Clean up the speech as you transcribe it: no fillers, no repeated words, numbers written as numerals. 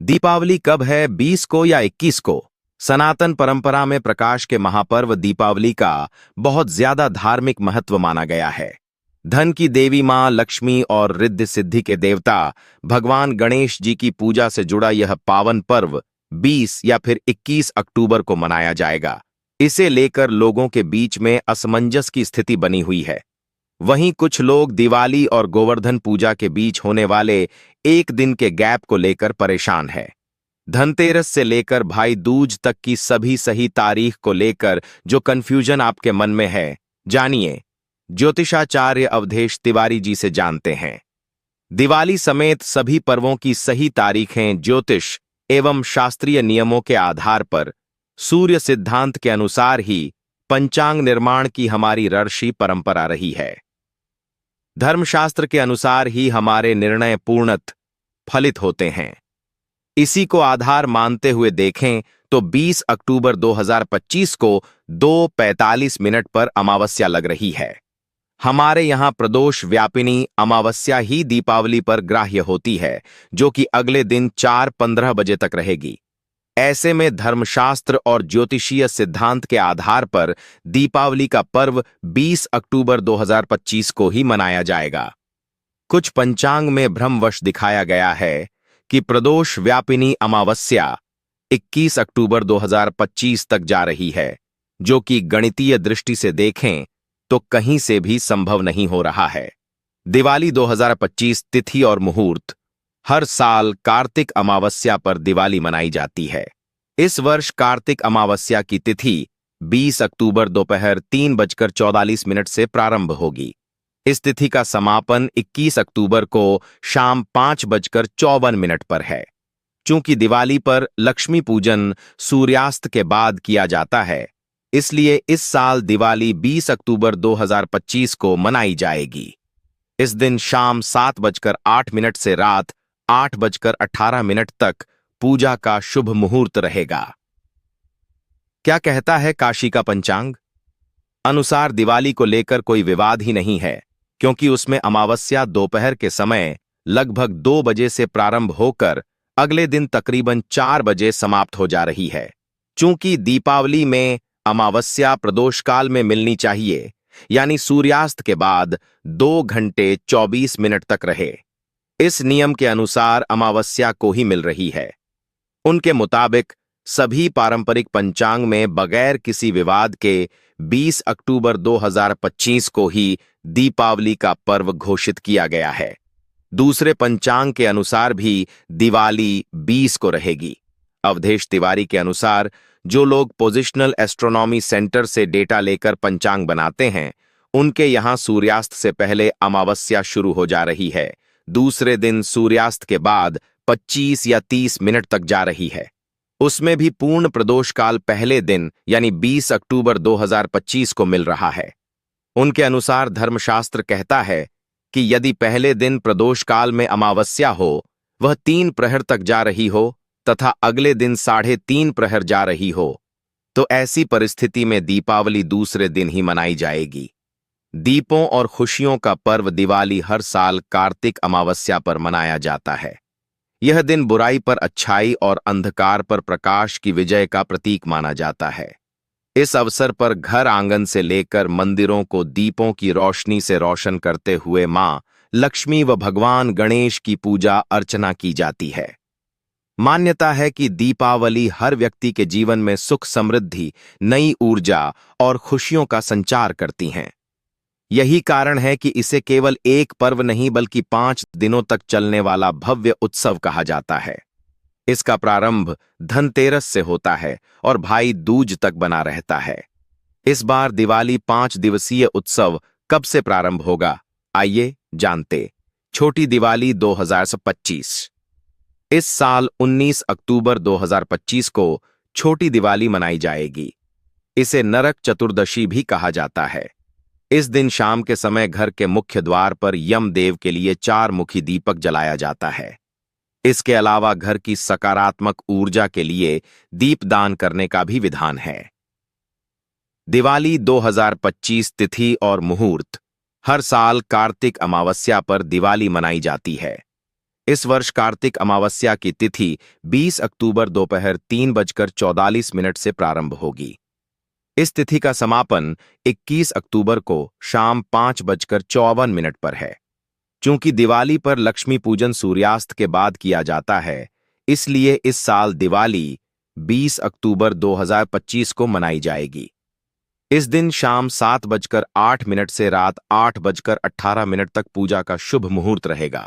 दीपावली कब है, 20 को या 21 को? सनातन परंपरा में प्रकाश के महापर्व दीपावली का बहुत ज्यादा धार्मिक महत्व माना गया है। धन की देवी मां लक्ष्मी और रिद्धि सिद्धि के देवता भगवान गणेश जी की पूजा से जुड़ा यह पावन पर्व 20 या फिर 21 अक्टूबर को मनाया जाएगा। इसे लेकर लोगों के बीच में असमंजस की स्थिति बनी हुई है। वहीं कुछ लोग दिवाली और गोवर्धन पूजा के बीच होने वाले एक दिन के गैप को लेकर परेशान है। धनतेरस से लेकर भाई दूज तक की सभी सही तारीख को लेकर जो कंफ्यूजन आपके मन में है, जानिए ज्योतिषाचार्य अवधेश तिवारी जी से जानते हैं। दिवाली समेत सभी पर्वों की सही तारीखें ज्योतिष एवं शास्त्रीय नियमों के आधार पर सूर्य सिद्धांत के अनुसार ही पंचांग निर्माण की हमारी ऋषि परंपरा रही है। धर्मशास्त्र के अनुसार ही हमारे निर्णय पूर्णत फलित होते हैं। इसी को आधार मानते हुए देखें तो 20 अक्टूबर 2025 को 2:45 पर अमावस्या लग रही है। हमारे यहां प्रदोष व्यापिनी अमावस्या ही दीपावली पर ग्राह्य होती है, जो कि अगले दिन 4:15 बजे तक रहेगी। ऐसे में धर्मशास्त्र और ज्योतिषीय सिद्धांत के आधार पर दीपावली का पर्व 20 अक्टूबर 2025 को ही मनाया जाएगा। कुछ पंचांग में भ्रमवश दिखाया गया है कि प्रदोष व्यापिनी अमावस्या 21 अक्टूबर 2025 तक जा रही है, जो कि गणितीय दृष्टि से देखें तो कहीं से भी संभव नहीं हो रहा है। दिवाली 2025 तिथि और मुहूर्त। हर साल कार्तिक अमावस्या पर दिवाली मनाई जाती है। इस वर्ष कार्तिक अमावस्या की तिथि 20 अक्टूबर दोपहर 3:44 से प्रारंभ होगी। इस तिथि का समापन 21 अक्टूबर को शाम 5:54 पर है। चूंकि दिवाली पर लक्ष्मी पूजन सूर्यास्त के बाद किया जाता है, इसलिए इस साल दिवाली 20 अक्टूबर 2025 को मनाई जाएगी। इस दिन शाम 7:08 से रात 8:18 तक पूजा का शुभ मुहूर्त रहेगा। क्या कहता है काशी का पंचांग? अनुसार दिवाली को लेकर कोई विवाद ही नहीं है, क्योंकि उसमें अमावस्या दोपहर के समय लगभग 2 बजे से प्रारंभ होकर अगले दिन तकरीबन 4 बजे समाप्त हो जा रही है। चूंकि दीपावली में अमावस्या प्रदोष काल में मिलनी चाहिए, यानी सूर्यास्त के बाद 2 घंटे 24 मिनट तक रहे। इस नियम के अनुसार अमावस्या को ही मिल रही है। उनके मुताबिक सभी पारंपरिक पंचांग में बगैर किसी विवाद के 20 अक्टूबर 2025 को ही दीपावली का पर्व घोषित किया गया है। दूसरे पंचांग के अनुसार भी दिवाली 20 को रहेगी। अवधेश तिवारी के अनुसार जो लोग पोजिशनल एस्ट्रोनॉमी सेंटर से डेटा लेकर पंचांग बनाते हैं, उनके यहां सूर्यास्त से पहले अमावस्या शुरू हो जा रही है। दूसरे दिन सूर्यास्त के बाद 25 या 30 मिनट तक जा रही है। उसमें भी पूर्ण प्रदोष काल पहले दिन यानी 20 अक्टूबर 2025 को मिल रहा है। उनके अनुसार धर्मशास्त्र कहता है कि यदि पहले दिन प्रदोष काल में अमावस्या हो, वह 3 प्रहर तक जा रही हो तथा अगले दिन 3:30 प्रहर जा रही हो, तो ऐसी परिस्थिति में दीपावली दूसरे दिन ही मनाई जाएगी। दीपों और खुशियों का पर्व दिवाली हर साल कार्तिक अमावस्या पर मनाया जाता है। यह दिन बुराई पर अच्छाई और अंधकार पर प्रकाश की विजय का प्रतीक माना जाता है। इस अवसर पर घर आंगन से लेकर मंदिरों को दीपों की रोशनी से रोशन करते हुए मां लक्ष्मी व भगवान गणेश की पूजा अर्चना की जाती है। मान्यता है कि दीपावली हर व्यक्ति के जीवन में सुख समृद्धि, नई ऊर्जा और खुशियों का संचार करती हैं। यही कारण है कि इसे केवल एक पर्व नहीं बल्कि 5 दिनों तक चलने वाला भव्य उत्सव कहा जाता है। इसका प्रारंभ धनतेरस से होता है और भाई दूज तक बना रहता है। इस बार दिवाली 5 दिवसीय उत्सव कब से प्रारंभ होगा, आइए जानते। छोटी दिवाली 2025। इस साल 19 अक्टूबर 2025 को छोटी दिवाली मनाई जाएगी। इसे नरक चतुर्दशी भी कहा जाता है। इस दिन शाम के समय घर के मुख्य द्वार पर यमदेव के लिए 4 मुखी दीपक जलाया जाता है। इसके अलावा घर की सकारात्मक ऊर्जा के लिए दीपदान करने का भी विधान है। दिवाली 2025 तिथि और मुहूर्त। हर साल कार्तिक अमावस्या पर दिवाली मनाई जाती है। इस वर्ष कार्तिक अमावस्या की तिथि 20 अक्टूबर दोपहर 3:44 से प्रारंभ होगी। इस तिथि का समापन 21 अक्टूबर को शाम 5:54 पर है। चूंकि दिवाली पर लक्ष्मी पूजन सूर्यास्त के बाद किया जाता है, इसलिए इस साल दिवाली 20 अक्टूबर 2025 को मनाई जाएगी। इस दिन शाम 7:08 से रात 8:18 तक पूजा का शुभ मुहूर्त रहेगा।